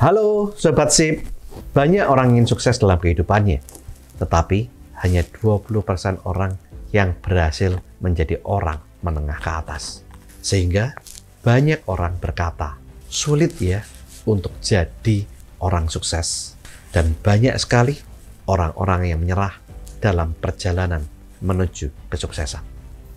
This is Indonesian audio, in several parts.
Halo Sobat Sip, banyak orang ingin sukses dalam kehidupannya, tetapi hanya 20% orang yang berhasil menjadi orang menengah ke atas. Sehingga banyak orang berkata, sulit ya untuk jadi orang sukses. Dan banyak sekali orang-orang yang menyerah dalam perjalanan menuju kesuksesan.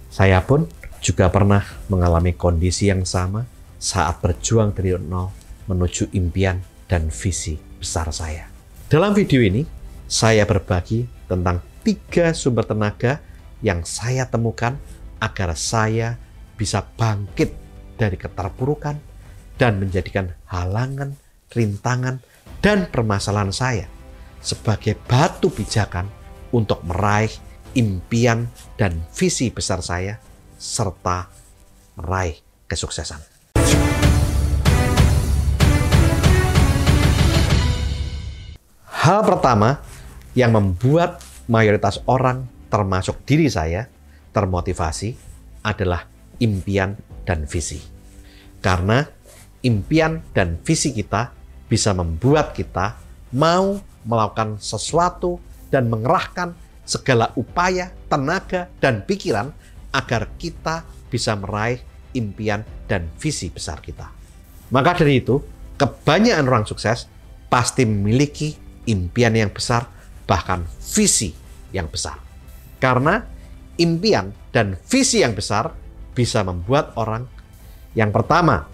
Saya pun juga pernah mengalami kondisi yang sama saat berjuang dari nol menuju impian dan visi besar saya. Dalam video ini, saya berbagi tentang 3 sumber tenaga yang saya temukan agar saya bisa bangkit dari keterpurukan dan menjadikan halangan, rintangan, dan permasalahan saya sebagai batu pijakan untuk meraih impian dan visi besar saya serta meraih kesuksesan. Hal pertama yang membuat mayoritas orang, termasuk diri saya, termotivasi adalah impian dan visi. Karena impian dan visi kita bisa membuat kita mau melakukan sesuatu dan mengerahkan segala upaya, tenaga, dan pikiran agar kita bisa meraih impian dan visi besar kita. Maka dari itu, kebanyakan orang sukses pasti memiliki impian yang besar, bahkan visi yang besar. Karena impian dan visi yang besar bisa membuat orang yang pertama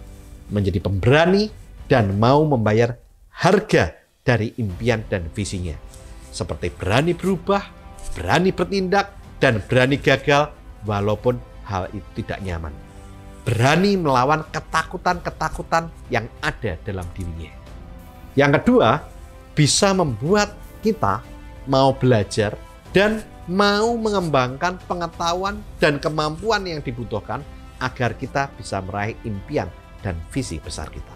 menjadi pemberani dan mau membayar harga dari impian dan visinya. Seperti berani berubah, berani bertindak, dan berani gagal walaupun hal itu tidak nyaman. Berani melawan ketakutan-ketakutan yang ada dalam dirinya. Yang kedua, bisa membuat kita mau belajar dan mau mengembangkan pengetahuan dan kemampuan yang dibutuhkan agar kita bisa meraih impian dan visi besar kita.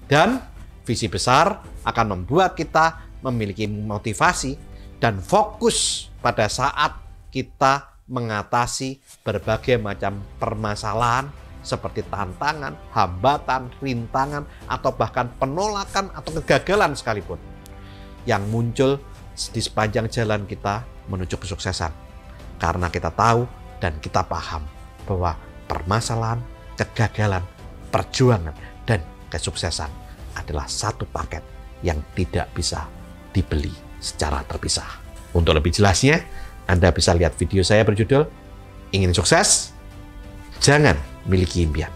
Dan visi besar akan membuat kita memiliki motivasi dan fokus pada saat kita mengatasi berbagai macam permasalahan seperti tantangan, hambatan, rintangan, atau bahkan penolakan atau kegagalan sekalipun yang muncul di sepanjang jalan kita menuju kesuksesan. Karena kita tahu dan kita paham bahwa permasalahan, kegagalan, perjuangan, dan kesuksesan adalah satu paket yang tidak bisa dibeli secara terpisah. Untuk lebih jelasnya, Anda bisa lihat video saya berjudul Ingin Sukses? Jangan Miliki Impian.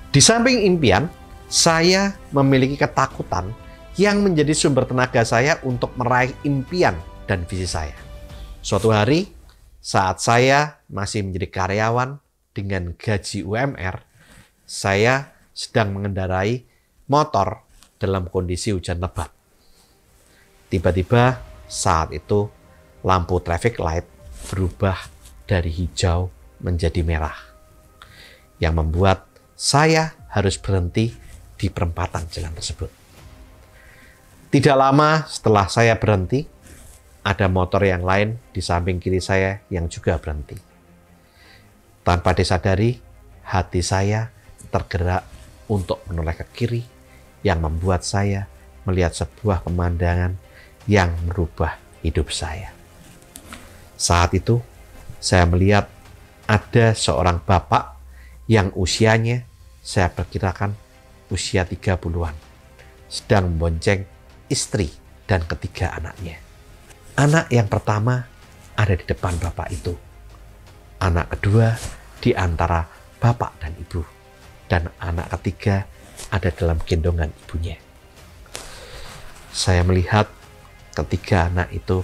Di samping impian, saya memiliki ketakutan yang menjadi sumber tenaga saya untuk meraih impian dan visi saya. Suatu hari, saat saya masih menjadi karyawan dengan gaji UMR, saya sedang mengendarai motor dalam kondisi hujan lebat. Tiba-tiba saat itu, lampu traffic light berubah dari hijau menjadi merah, yang membuat saya harus berhenti di perempatan jalan tersebut. Tidak lama setelah saya berhenti, ada motor yang lain di samping kiri saya yang juga berhenti. Tanpa disadari, hati saya tergerak untuk menoleh ke kiri yang membuat saya melihat sebuah pemandangan yang merubah hidup saya. Saat itu, saya melihat ada seorang bapak yang usianya saya perkirakan usia 30-an, sedang membonceng istri dan ketiga anaknya. Anak yang pertama ada di depan bapak itu. Anak kedua di antara bapak dan ibu. Dan anak ketiga ada dalam gendongan ibunya. Saya melihat ketiga anak itu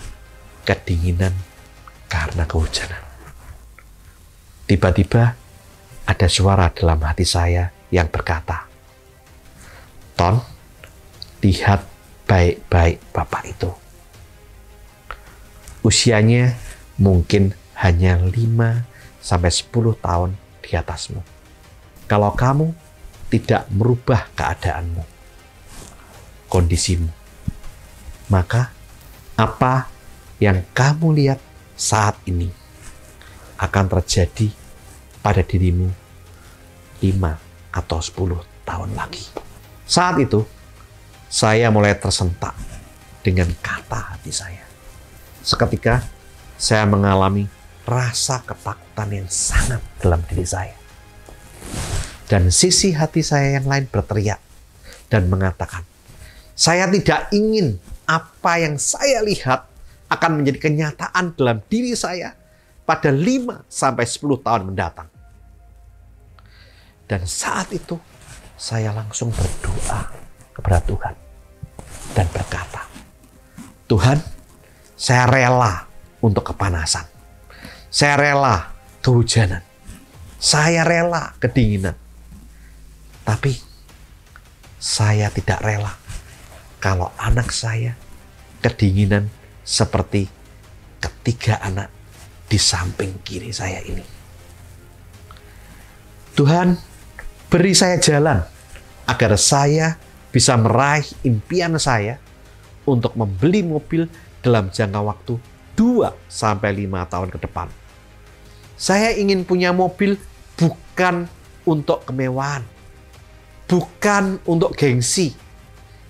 kedinginan karena kehujanan. Tiba-tiba ada suara dalam hati saya yang berkata, "Ton, lihat baik-baik bapak itu. Usianya mungkin hanya 5-10 tahun di atasmu. Kalau kamu tidak merubah keadaanmu, kondisimu, maka apa yang kamu lihat saat ini akan terjadi pada dirimu 5 atau 10 tahun lagi." Saat itu, saya mulai tersentak dengan kata hati saya. Seketika saya mengalami rasa ketakutan yang sangat dalam diri saya. Dan sisi hati saya yang lain berteriak dan mengatakan, saya tidak ingin apa yang saya lihat akan menjadi kenyataan dalam diri saya pada 5-10 tahun mendatang. Dan saat itu saya langsung berdoa kepada Tuhan dan berkata, Tuhan, saya rela untuk kepanasan. Saya rela kehujanan. Saya rela kedinginan. Tapi saya tidak rela kalau anak saya kedinginan seperti ketiga anak di samping kiri saya ini. Tuhan, beri saya jalan agar saya bisa meraih impian saya untuk membeli mobil dalam jangka waktu 2-5 tahun ke depan. Saya ingin punya mobil bukan untuk kemewahan, bukan untuk gengsi,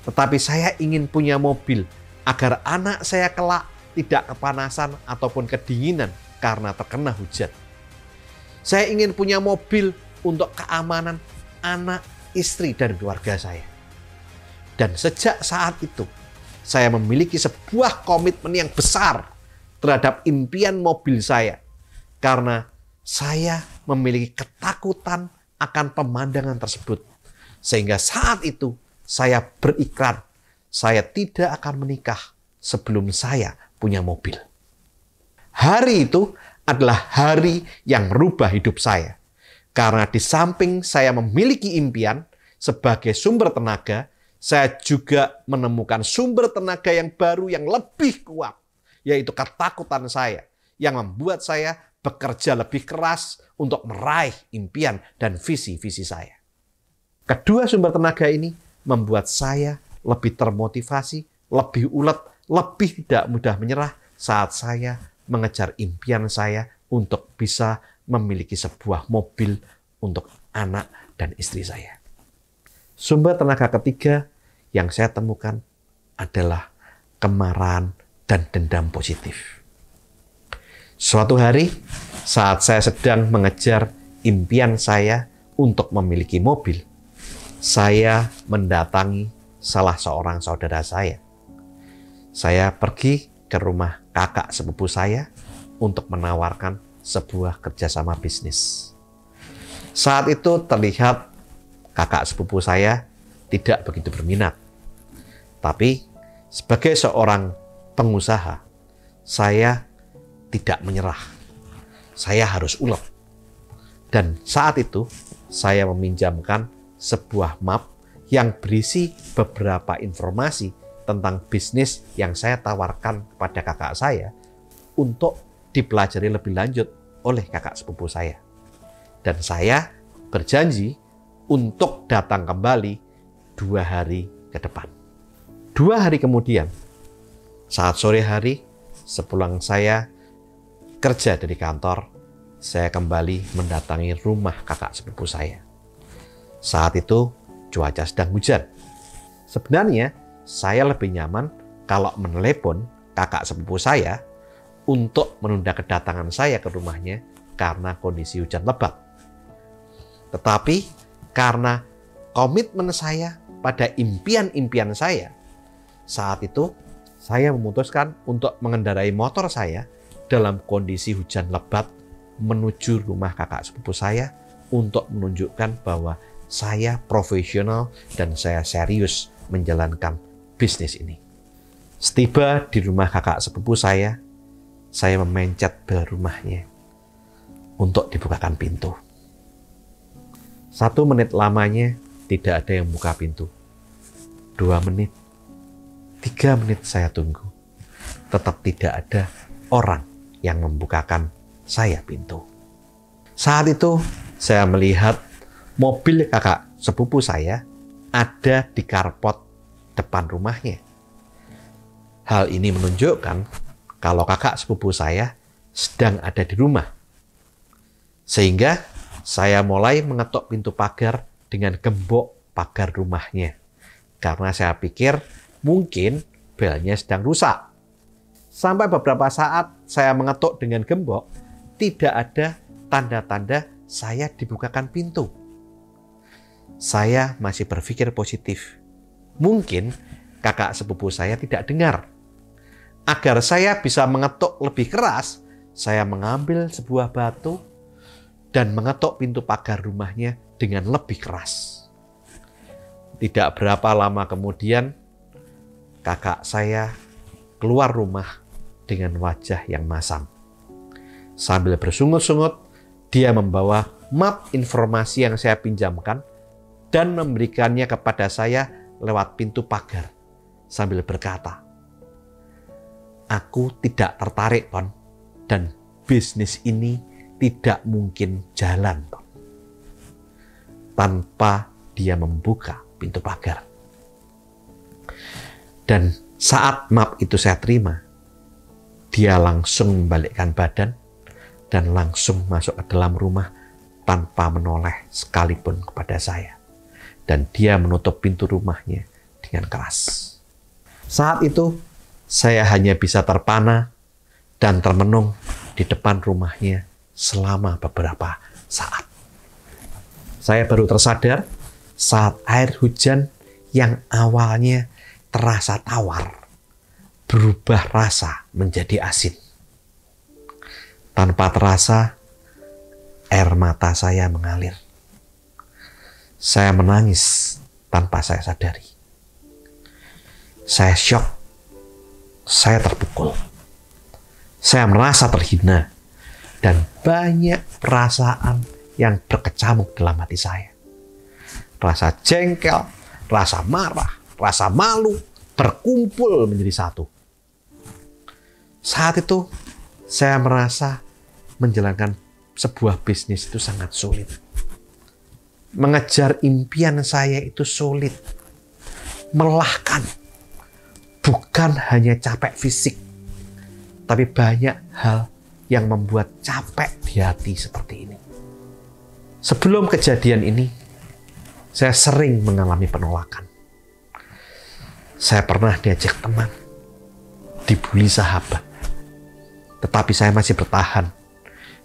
tetapi saya ingin punya mobil agar anak saya kelak tidak kepanasan ataupun kedinginan karena terkena hujan. Saya ingin punya mobil untuk keamanan anak, istri, dan keluarga saya. Dan sejak saat itu, saya memiliki sebuah komitmen yang besar terhadap impian mobil saya. Karena saya memiliki ketakutan akan pemandangan tersebut. Sehingga saat itu, saya berikrar, saya tidak akan menikah sebelum saya punya mobil. Hari itu adalah hari yang merubah hidup saya. Karena di samping saya memiliki impian sebagai sumber tenaga, saya juga menemukan sumber tenaga yang baru yang lebih kuat, yaitu ketakutan saya, yang membuat saya bekerja lebih keras untuk meraih impian dan visi-visi saya. Kedua sumber tenaga ini membuat saya lebih termotivasi, lebih ulet, lebih tidak mudah menyerah saat saya mengejar impian saya untuk bisa memiliki sebuah mobil untuk anak dan istri saya. Sumber tenaga ketiga yang saya temukan adalah kemarahan dan dendam positif. Suatu hari, saat saya sedang mengejar impian saya untuk memiliki mobil, saya mendatangi salah seorang saudara saya. Saya pergi ke rumah kakak sepupu saya untuk menawarkan sebuah kerjasama bisnis. Saat itu terlihat kakak sepupu saya tidak begitu berminat. Tapi sebagai seorang pengusaha, saya tidak menyerah. Saya harus ulet. Dan saat itu saya meminjamkan sebuah map yang berisi beberapa informasi tentang bisnis yang saya tawarkan kepada kakak saya untuk dipelajari lebih lanjut oleh kakak sepupu saya. Dan saya berjanji untuk datang kembali 2 hari ke depan. 2 hari kemudian, saat sore hari, sepulang saya kerja dari kantor, saya kembali mendatangi rumah kakak sepupu saya. Saat itu, cuaca sedang hujan. Sebenarnya, saya lebih nyaman kalau menelepon kakak sepupu saya untuk menunda kedatangan saya ke rumahnya karena kondisi hujan lebat. Tetapi karena komitmen saya pada impian-impian saya, saat itu saya memutuskan untuk mengendarai motor saya dalam kondisi hujan lebat menuju rumah kakak sepupu saya untuk menunjukkan bahwa saya profesional dan saya serius menjalankan bisnis ini. Setiba di rumah kakak sepupu saya memencet bel rumahnya untuk dibukakan pintu. 1 menit lamanya tidak ada yang buka pintu. 2 menit, 3 menit saya tunggu. Tetap tidak ada orang yang membukakan saya pintu. Saat itu saya melihat mobil kakak sepupu saya ada di carport depan rumahnya. Hal ini menunjukkan kalau kakak sepupu saya sedang ada di rumah. Sehingga saya mulai mengetuk pintu pagar dengan gembok pagar rumahnya. karena saya pikir mungkin belnya sedang rusak. Sampai beberapa saat saya mengetuk dengan gembok, tidak ada tanda-tanda saya dibukakan pintu. Saya masih berpikir positif. Mungkin kakak sepupu saya tidak dengar. Agar saya bisa mengetuk lebih keras, saya mengambil sebuah batu dan mengetuk pintu pagar rumahnya dengan lebih keras. Tidak berapa lama kemudian, kakak saya keluar rumah dengan wajah yang masam. Sambil bersungut-sungut, dia membawa map informasi yang saya pinjamkan dan memberikannya kepada saya lewat pintu pagar sambil berkata, "Aku tidak tertarik, Ton, dan bisnis ini tidak mungkin jalan, Ton." Tanpa dia membuka pintu pagar. Dan saat map itu saya terima, dia langsung membalikkan badan dan langsung masuk ke dalam rumah tanpa menoleh sekalipun kepada saya. Dan dia menutup pintu rumahnya dengan keras. Saat itu, saya hanya bisa terpana dan termenung di depan rumahnya selama beberapa saat. Saya baru tersadar saat air hujan yang awalnya terasa tawar berubah rasa menjadi asin. Tanpa terasa, air mata saya mengalir. Saya menangis tanpa saya sadari. Saya syok. Saya terpukul. Saya merasa terhina. Dan banyak perasaan yang berkecamuk dalam hati saya. Rasa jengkel, rasa marah, rasa malu, berkumpul menjadi satu. Saat itu, saya merasa menjalankan sebuah bisnis itu sangat sulit. Mengejar impian saya itu sulit. Melelahkan. Bukan hanya capek fisik, tapi banyak hal yang membuat capek di hati seperti ini. Sebelum kejadian ini, saya sering mengalami penolakan. Saya pernah diajak teman, dibully sahabat. Tetapi saya masih bertahan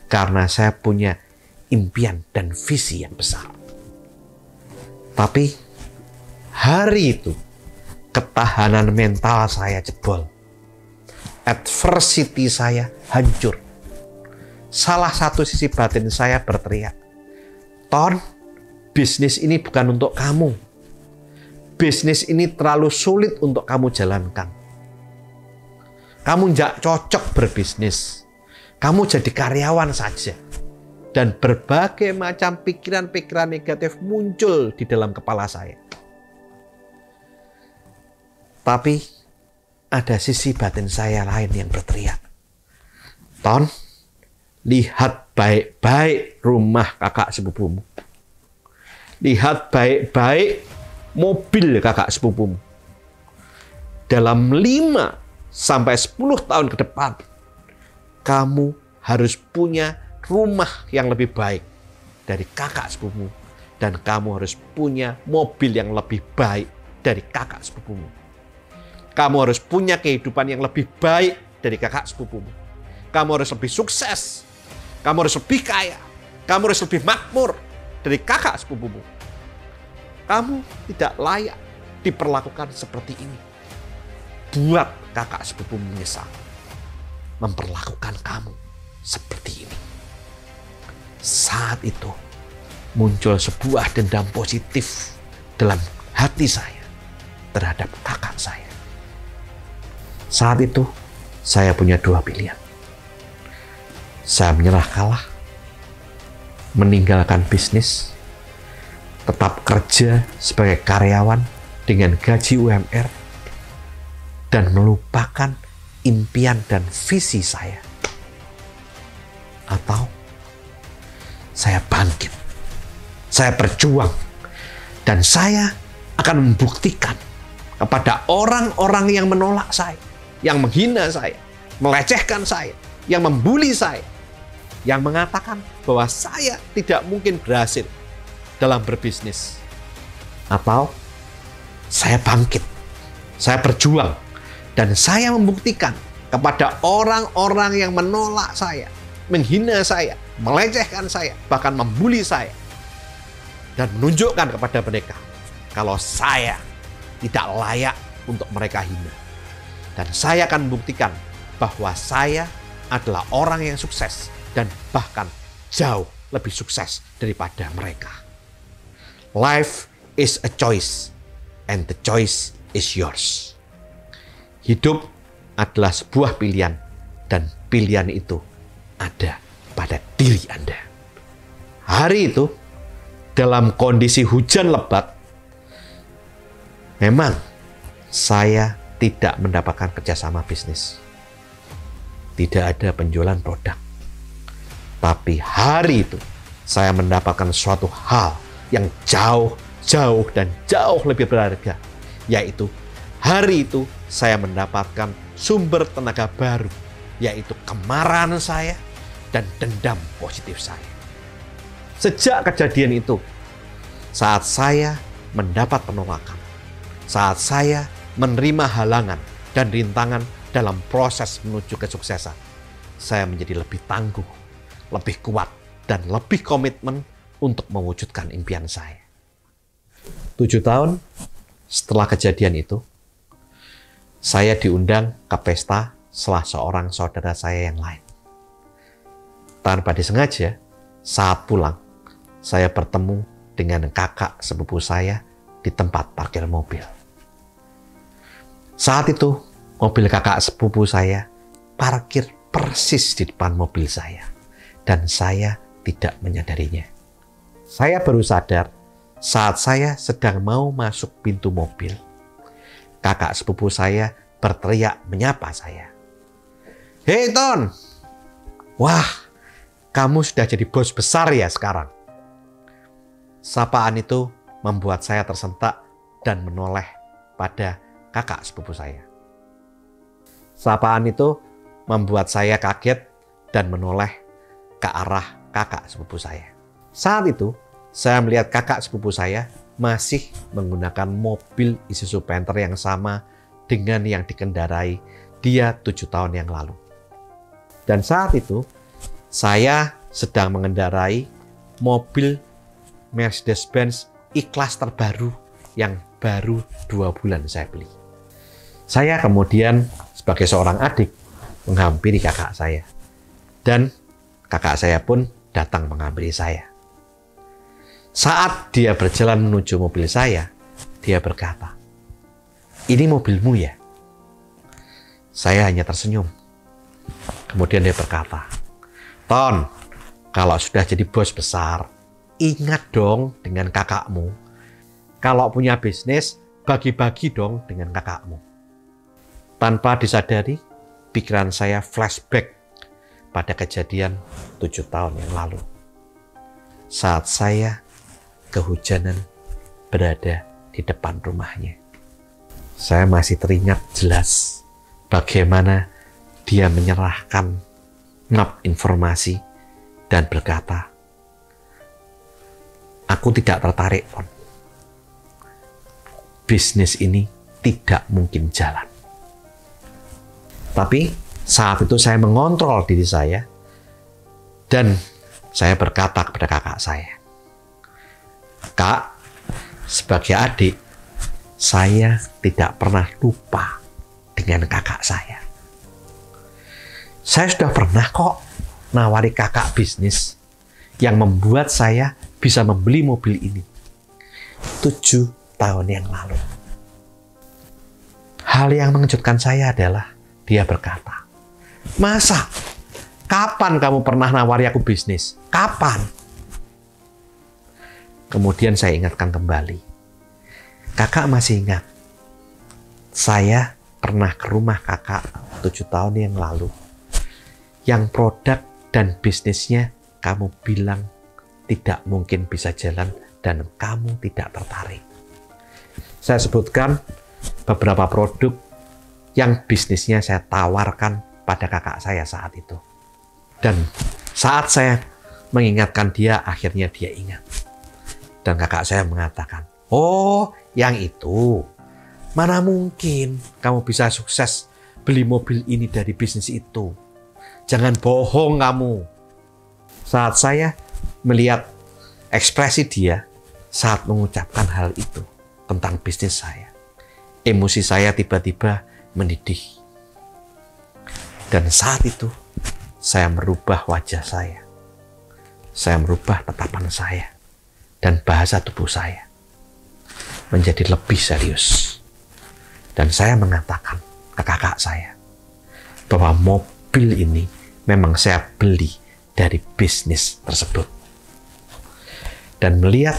karena saya punya impian dan visi yang besar. Tapi hari itu ketahanan mental saya jebol. Adversity saya hancur. Salah satu sisi batin saya berteriak, "Ton, bisnis ini bukan untuk kamu. Bisnis ini terlalu sulit untuk kamu jalankan. Kamu nggak cocok berbisnis. Kamu jadi karyawan saja." Dan berbagai macam pikiran-pikiran negatif muncul di dalam kepala saya. Tapi ada sisi batin saya lain yang berteriak, "Ton, lihat baik-baik rumah kakak sepupumu. Lihat baik-baik mobil kakak sepupumu. Dalam 5 sampai 10 tahun ke depan, kamu harus punya rumah yang lebih baik dari kakak sepupumu. Dan kamu harus punya mobil yang lebih baik dari kakak sepupumu. Kamu harus punya kehidupan yang lebih baik dari kakak sepupumu. Kamu harus lebih sukses. Kamu harus lebih kaya. Kamu harus lebih makmur dari kakak sepupumu. Kamu tidak layak diperlakukan seperti ini. Buat kakak sepupumu menyesal memperlakukan kamu seperti ini." Saat itu muncul sebuah dendam positif dalam hati saya terhadap kakak saya. Saat itu saya punya 2 pilihan. Saya menyerah kalah, meninggalkan bisnis, tetap kerja sebagai karyawan dengan gaji UMR, dan melupakan impian dan visi saya. Atau saya bangkit, saya berjuang, dan saya akan membuktikan kepada orang-orang yang menolak saya, yang menghina saya, melecehkan saya, yang membuli saya, yang mengatakan bahwa saya tidak mungkin berhasil dalam berbisnis. Atau Saya bangkit, saya berjuang, dan saya membuktikan kepada orang-orang yang menolak saya, menghina saya, melecehkan saya, bahkan membuli saya, dan menunjukkan kepada mereka kalau saya tidak layak untuk mereka hina. Dan saya akan membuktikan bahwa saya adalah orang yang sukses dan bahkan jauh lebih sukses daripada mereka. Life is a choice, and the choice is yours. Hidup adalah sebuah pilihan, dan pilihan itu ada pada diri Anda. Hari itu, dalam kondisi hujan lebat, memang saya tidak mendapatkan kerjasama bisnis. Tidak ada penjualan produk. Tapi hari itu, saya mendapatkan suatu hal yang jauh dan jauh lebih berharga. Yaitu, hari itu saya mendapatkan sumber tenaga baru. Yaitu kemarahan saya dan dendam positif saya. Sejak kejadian itu, saat saya mendapat penolakan, saat saya menerima halangan dan rintangan dalam proses menuju kesuksesan, saya menjadi lebih tangguh, lebih kuat, dan lebih komitmen untuk mewujudkan impian saya. 7 tahun setelah kejadian itu, saya diundang ke pesta salah seorang saudara saya yang lain. Tanpa disengaja, saat pulang, saya bertemu dengan kakak sepupu saya di tempat parkir mobil. Saat itu, mobil kakak sepupu saya parkir persis di depan mobil saya, dan saya tidak menyadarinya. Saya baru sadar saat saya sedang mau masuk pintu mobil. Kakak sepupu saya berteriak menyapa saya. "Hei Ton, wah, kamu sudah jadi bos besar ya sekarang." Sapaan itu membuat saya tersentak dan menoleh pada kakak sepupu saya. Sapaan itu membuat saya kaget dan menoleh ke arah kakak sepupu saya. Saat itu, saya melihat kakak sepupu saya masih menggunakan mobil Isuzu Panther yang sama dengan yang dikendarai dia 7 tahun yang lalu. Dan saat itu, saya sedang mengendarai mobil Mercedes-Benz E-Class terbaru yang baru 2 bulan saya beli. Saya kemudian sebagai seorang adik menghampiri kakak saya. Dan kakak saya pun datang menghampiri saya. Saat dia berjalan menuju mobil saya, dia berkata, "Ini mobilmu ya?" Saya hanya tersenyum. Kemudian dia berkata, "Ton, kalau sudah jadi bos besar, ingat dong dengan kakakmu. Kalau punya bisnis, bagi-bagi dong dengan kakakmu." Tanpa disadari, pikiran saya flashback pada kejadian 7 tahun yang lalu. Saat saya kehujanan berada di depan rumahnya. Saya masih teringat jelas bagaimana dia menyerahkan map informasi dan berkata, "Aku tidak tertarik, Ton. Bisnis ini tidak mungkin jalan." Tapi saat itu saya mengontrol diri saya dan saya berkata kepada kakak saya, "Kak, sebagai adik, saya tidak pernah lupa dengan kakak saya. Saya sudah pernah kok nawari kakak bisnis yang membuat saya bisa membeli mobil ini 7 tahun yang lalu." Hal yang mengejutkan saya adalah dia berkata, "Masa? Kapan kamu pernah nawari aku bisnis? Kapan?" Kemudian saya ingatkan kembali. Kakak masih ingat, saya pernah ke rumah kakak 7 tahun yang lalu. Yang produk dan bisnisnya kamu bilang tidak mungkin bisa jalan dan kamu tidak tertarik. Saya sebutkan beberapa produk yang bisnisnya saya tawarkan pada kakak saya saat itu. Dan saat saya mengingatkan dia, akhirnya dia ingat. Dan kakak saya mengatakan, "Oh, yang itu. Mana mungkin kamu bisa sukses beli mobil ini dari bisnis itu. Jangan bohong kamu. Saat saya melihat ekspresi dia saat mengucapkan hal itu tentang bisnis saya, emosi saya tiba-tiba mendidih. Dan saat itu saya merubah wajah saya. Saya merubah tatapan saya dan bahasa tubuh saya menjadi lebih serius. Dan saya mengatakan ke kakak saya bahwa mobil ini memang saya beli dari bisnis tersebut. Dan melihat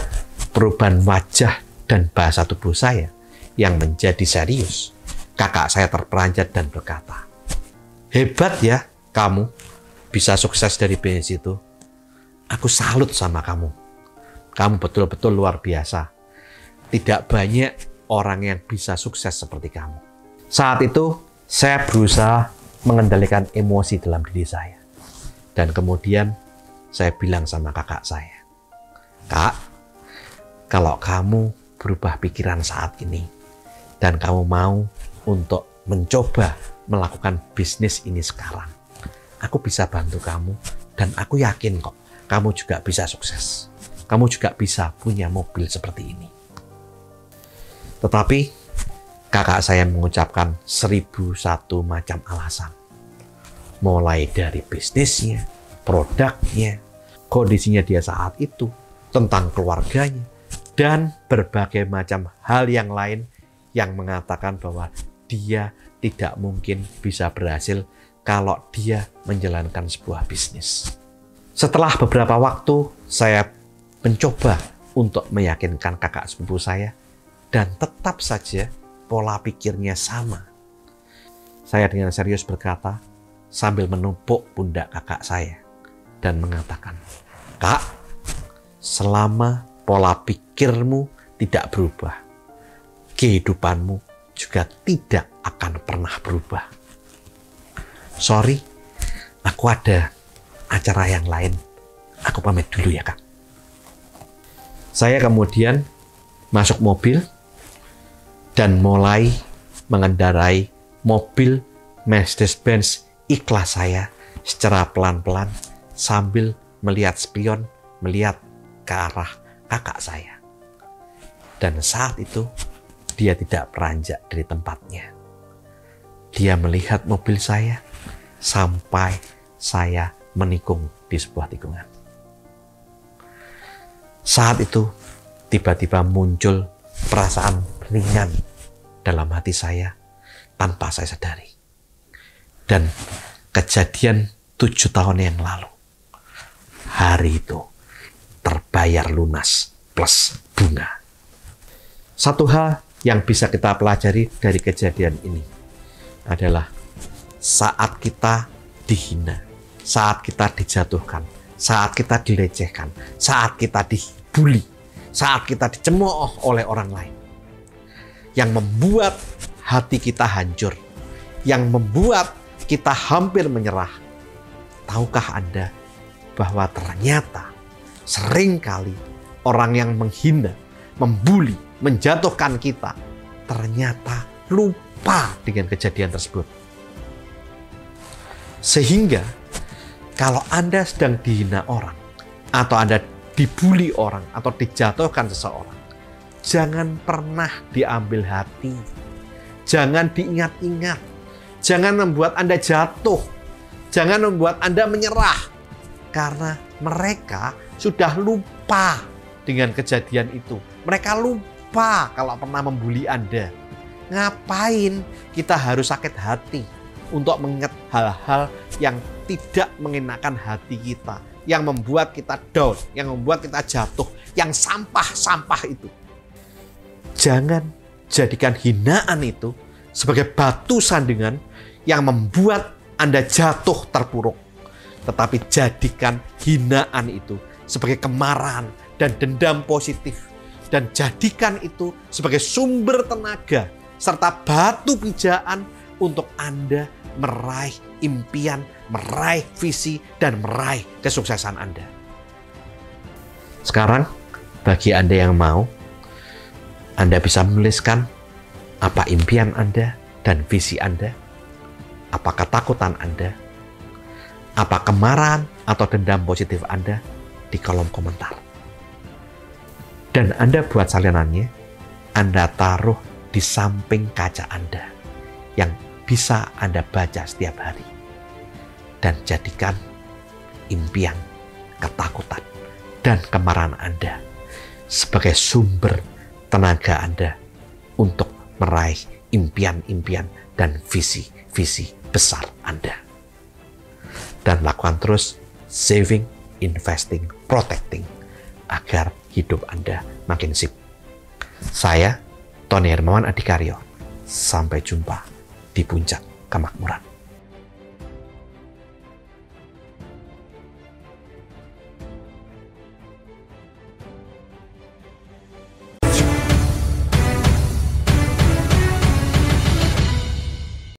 perubahan wajah dan bahasa tubuh saya yang menjadi serius, kakak saya terperanjat dan berkata, "Hebat ya kamu bisa sukses dari bisnis itu. Aku salut sama kamu. Kamu betul-betul luar biasa. Tidak banyak orang yang bisa sukses seperti kamu." Saat itu saya berusaha mengendalikan emosi dalam diri saya. Dan kemudian saya bilang sama kakak saya, "Kak, kalau kamu berubah pikiran saat ini dan kamu mau untuk mencoba melakukan bisnis ini sekarang, aku bisa bantu kamu dan aku yakin kok kamu juga bisa sukses. Kamu juga bisa punya mobil seperti ini." Tetapi kakak saya mengucapkan 1001 macam alasan. Mulai dari bisnisnya, produknya, kondisinya dia saat itu, tentang keluarganya, dan berbagai macam hal yang lain yang mengatakan bahwa dia tidak mungkin bisa berhasil kalau dia menjalankan sebuah bisnis. Setelah beberapa waktu, saya mencoba untuk meyakinkan kakak sepupu saya, dan tetap saja pola pikirnya sama. Saya dengan serius berkata, sambil menepuk pundak kakak saya, dan mengatakan, "Kak, selama pola pikirmu tidak berubah, kehidupanmu juga tidak akan pernah berubah. Sorry, aku ada acara yang lain. Aku pamit dulu ya, Kak." Saya kemudian masuk mobil dan mulai mengendarai mobil Mercedes-Benz ikhlas saya secara pelan-pelan sambil melihat spion, melihat ke arah kakak saya. Dan saat itu dia tidak beranjak dari tempatnya. Dia melihat mobil saya sampai saya menikung di sebuah tikungan. Saat itu tiba-tiba muncul perasaan ringan dalam hati saya tanpa saya sadari. Dan kejadian 7 tahun yang lalu, hari itu terbayar lunas plus bunga. Satu hal yang bisa kita pelajari dari kejadian ini adalah saat kita dihina, saat kita dijatuhkan, saat kita dilecehkan, saat kita dibully, saat kita dicemooh oleh orang lain, yang membuat hati kita hancur, yang membuat kita hampir menyerah. Tahukah Anda bahwa ternyata seringkali orang yang menghina, membuli, menjatuhkan kita ternyata lupa dengan kejadian tersebut. Sehingga kalau Anda sedang dihina orang, atau Anda dibully orang, atau dijatuhkan seseorang, jangan pernah diambil hati. Jangan diingat-ingat. Jangan membuat Anda jatuh. Jangan membuat Anda menyerah. Karena mereka sudah lupa dengan kejadian itu. Mereka lupa kalau pernah membuli Anda. Ngapain kita harus sakit hati untuk mengingat hal-hal yang tidak mengenakan hati kita, yang membuat kita down, yang membuat kita jatuh, yang sampah-sampah itu. Jangan jadikan hinaan itu sebagai batu sandungan yang membuat Anda jatuh terpuruk. Tetapi jadikan hinaan itu sebagai kemarahan dan dendam positif. Dan jadikan itu sebagai sumber tenaga serta batu pijaan untuk Anda meraih impian, meraih visi, dan meraih kesuksesan Anda. Sekarang, bagi Anda yang mau, Anda bisa menuliskan Apa impian Anda dan visi Anda? Apa ketakutan Anda? Apa kemarahan atau dendam positif Anda? Di kolom komentar. Dan Anda buat salinannya, Anda taruh di samping kaca Anda yang bisa Anda baca setiap hari. Dan jadikan impian, ketakutan, dan kemarahan Anda sebagai sumber tenaga Anda untuk meraih impian-impian dan visi-visi besar Anda. Dan lakukan terus saving, investing, protecting agar hidup Anda makin sip. Saya, Tony Hermawan Adikaryo. Sampai jumpa di puncak kemakmuran.